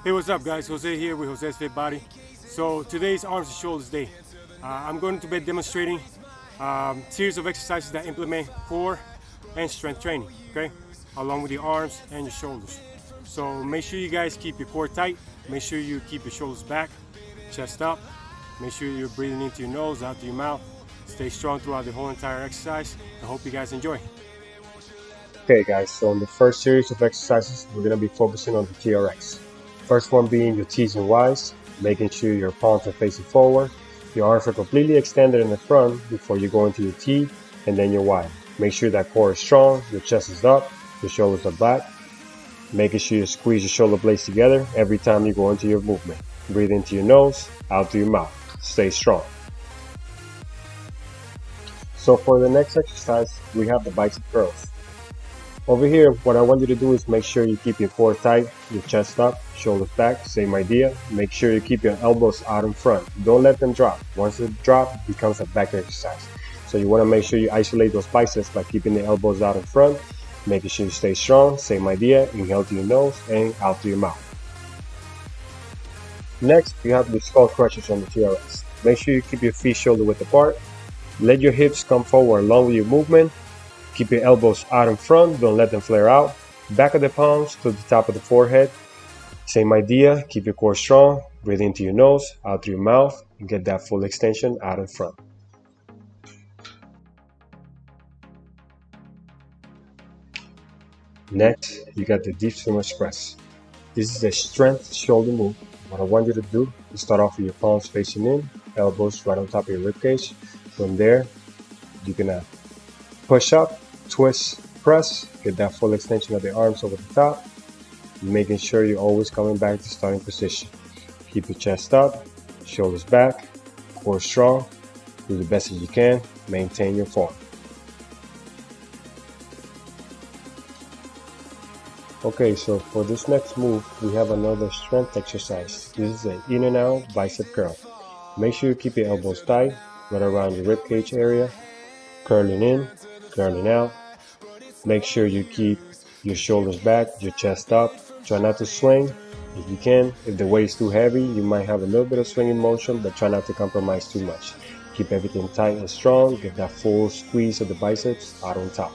Hey, what's up, guys? Jose here with Jose's Fit Body. So today's Arms and Shoulders Day. I'm going to be demonstrating series of exercises that implement core and strength training, okay? Along with your arms and your shoulders. So make sure you guys keep your core tight. Make sure you keep your shoulders back, chest up. Make sure you're breathing into your nose, out through your mouth. Stay strong throughout the whole entire exercise. I hope you guys enjoy. Okay guys, so in the first series of exercises, we're going to be focusing on the TRX. First one being your T's and Y's, making sure your palms are facing forward, your arms are completely extended in the front before you go into your T and then your Y. Make sure that core is strong, your chest is up, your shoulders are back, making sure you squeeze your shoulder blades together every time you go into your movement. Breathe into your nose, out through your mouth. Stay strong. So for the next exercise, we have the bicep curls. Over here, what I want you to do is make sure you keep your core tight, your chest up, shoulders back, same idea. Make sure you keep your elbows out in front. Don't let them drop. Once they drop, it becomes a back exercise. So you want to make sure you isolate those biceps by keeping the elbows out in front, making sure you stay strong, same idea. Inhale through your nose and out through your mouth. Next, you have the skull crutches on the TRX. Make sure you keep your feet shoulder width apart. Let your hips come forward along with your movement. Keep your elbows out in front, don't let them flare out. Back of the palms to the top of the forehead. Same idea, keep your core strong. Breathe into your nose, out through your mouth, and get that full extension out in front. Next, you got the deep swimmer's press. This is a strength shoulder move. What I want you to do is start off with your palms facing in, elbows right on top of your ribcage. From there, you're gonna push up, twist, press, get that full extension of the arms over the top, making sure you're always coming back to starting position. Keep your chest up, shoulders back, core strong, do the best as you can, maintain your form. Okay, so for this next move, we have another strength exercise. This is an in and out bicep curl. Make sure you keep your elbows tight, right around your ribcage area, curling in, curling out. Make sure you keep your shoulders back, your chest up. Try not to swing if you can. If the weight is too heavy, you might have a little bit of swinging motion, but try not to compromise too much. Keep everything tight and strong. Get that full squeeze of the biceps out on top.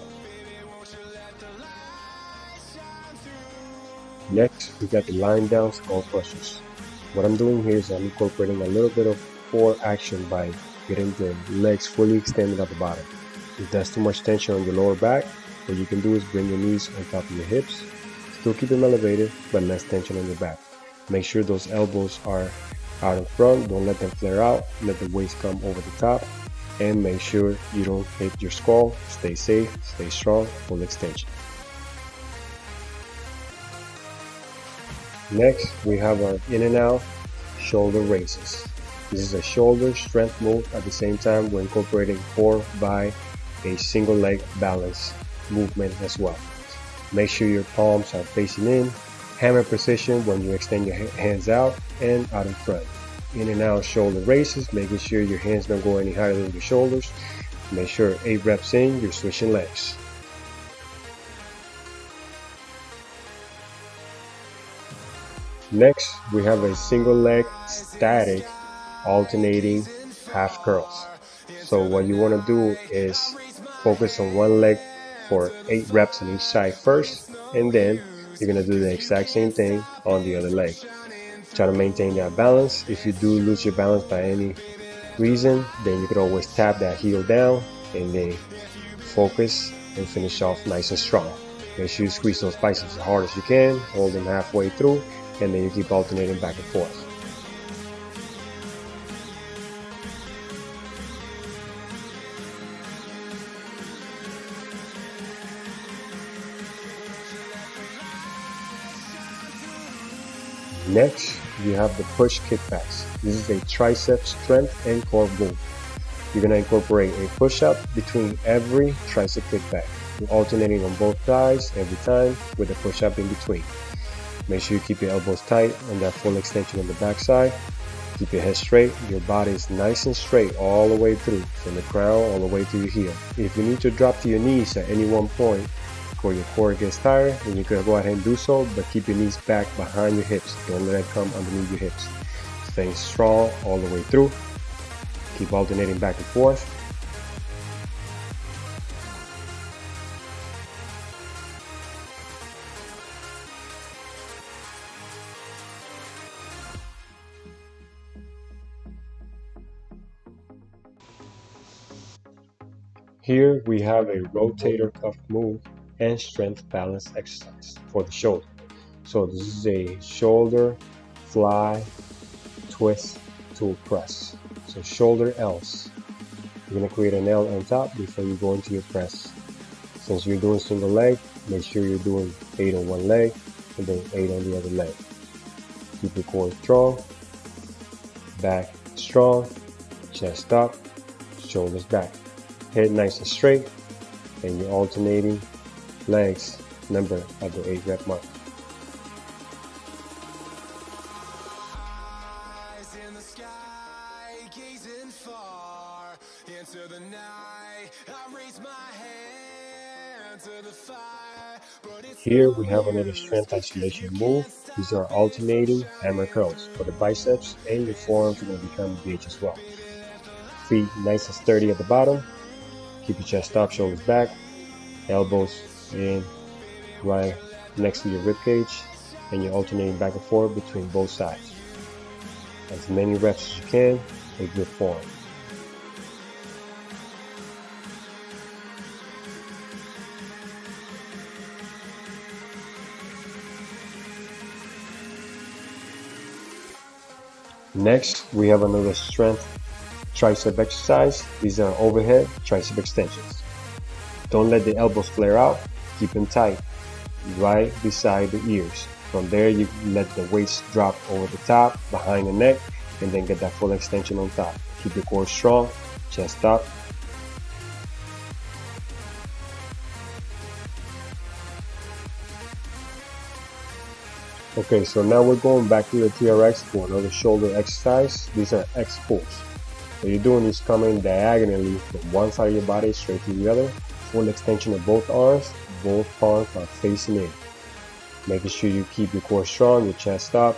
Next, we got the lying down skull crushes. What I'm doing here is I'm incorporating a little bit of core action by getting the legs fully extended at the bottom. If there's too much tension on your lower back, what you can do is bring your knees on top of your hips. Still keep them elevated, but less tension on your back. Make sure those elbows are out in front. Don't let them flare out. Let the waist come over the top. And make sure you don't hit your skull. Stay safe, stay strong, full extension. Next, we have our in and out shoulder raises. This is a shoulder strength move. At the same time, we're incorporating core by a single leg balance movement as well. Make sure your palms are facing in, hammer position when you extend your hands out and out in front. In and out shoulder raises, making sure your hands don't go any higher than your shoulders. Make sure 8 reps in, you're switching legs. Next, we have a single leg static alternating half curls. So what you want to do is focus on one leg for 8 reps on each side first, and then you're going to do the exact same thing on the other leg. Try to maintain that balance. If you do lose your balance by any reason, then you can always tap that heel down and then focus and finish off nice and strong. Make sure you squeeze those biceps as hard as you can, hold them halfway through, and then you keep alternating back and forth. Next, you have the push kickbacks. This is a tricep strength and core move. You're going to incorporate a push-up between every tricep kickback. You're alternating on both thighs every time with a push-up in between. Make sure you keep your elbows tight and that full extension on the back side. Keep your head straight. Your body is nice and straight all the way through, from the crown all the way to your heel. If you need to drop to your knees at any one point, or your core gets tired, then you can go ahead and do so, but keep your knees back behind your hips. Don't let it come underneath your hips. Staying strong all the way through. Keep alternating back and forth. Here we have a rotator cuff move and strength balance exercise for the shoulder. So this is a shoulder fly twist to press. So shoulder L's. You're going to create an L on top before you go into your press. Since you're doing single leg, make sure you're doing 8 on one leg and then 8 on the other leg. Keep your core strong, back strong, chest up, shoulders back. Head nice and straight, and you're alternating legs, remember, at the 8 rep mark. Here we have another strength isolation move. These are alternating hammer curls for the biceps, and your forearms are going to become engaged as well. Feet nice and sturdy at the bottom. Keep your chest up, shoulders back, elbows in right next to your rib cage, and you're alternating back and forth between both sides. As many reps as you can with good form. Next, we have another strength tricep exercise. These are overhead tricep extensions. Don't let the elbows flare out. Keep them tight, right beside the ears. From there, you let the weights drop over the top, behind the neck, and then get that full extension on top. Keep your core strong, chest up. Okay, so now we're going back to the TRX for another shoulder exercise. These are X pulls. What you're doing is coming diagonally from one side of your body straight to the other. Full extension of both arms. Both palms are facing in. Making sure you keep your core strong, your chest up.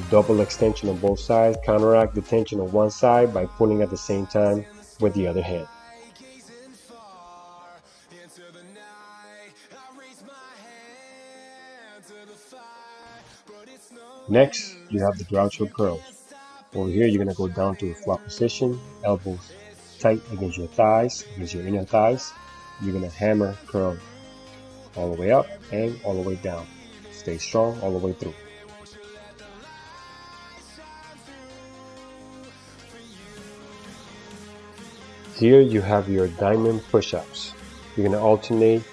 Double extension on both sides. Counteract the tension on one side by pulling at the same time with the other hand. Next, you have the Groucho Curl. Over here, you're going to go down to a flat position, elbows tight against your thighs, against your inner thighs. You're going to hammer curl all the way up and all the way down. Stay strong all the way through. Here you have your diamond push-ups. You're going to alternate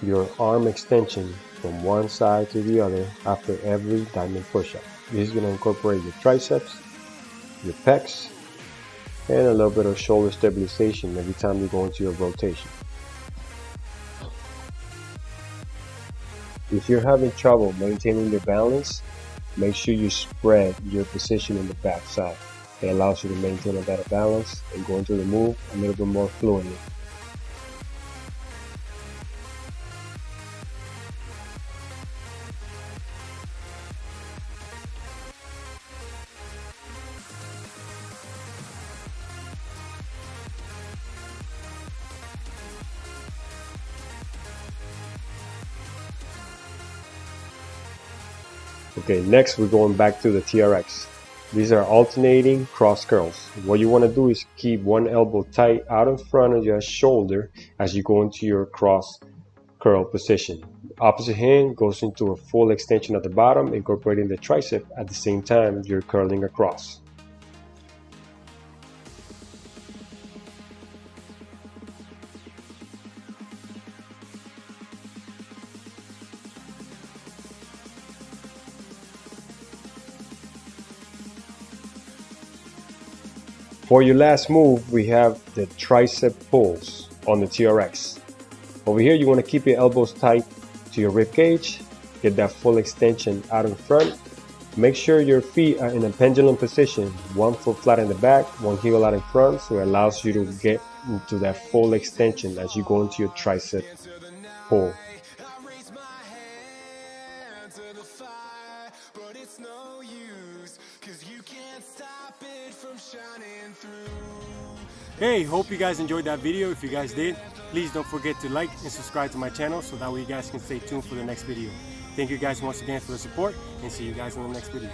your arm extension from one side to the other after every diamond push-up. This is going to incorporate your triceps, your pecs, and a little bit of shoulder stabilization every time you go into your rotation. If you're having trouble maintaining your balance, make sure you spread your position in the back side. It allows you to maintain a better balance and go into the move a little bit more fluently. Okay, next we're going back to the TRX. These are alternating cross curls. What you want to do is keep one elbow tight out in front of your shoulder as you go into your cross curl position. Opposite hand goes into a full extension at the bottom, incorporating the tricep at the same time you're curling across. For your last move, we have the Tricep Pulls on the TRX. Over here, you want to keep your elbows tight to your rib cage. Get that full extension out in front. Make sure your feet are in a pendulum position. One foot flat in the back, one heel out in front, so it allows you to get into that full extension as you go into your tricep pull. Hey, hope you guys enjoyed that video. If you guys did, please don't forget to like and subscribe to my channel so that way you guys can stay tuned for the next video. Thank you guys once again for the support, and see you guys in the next video.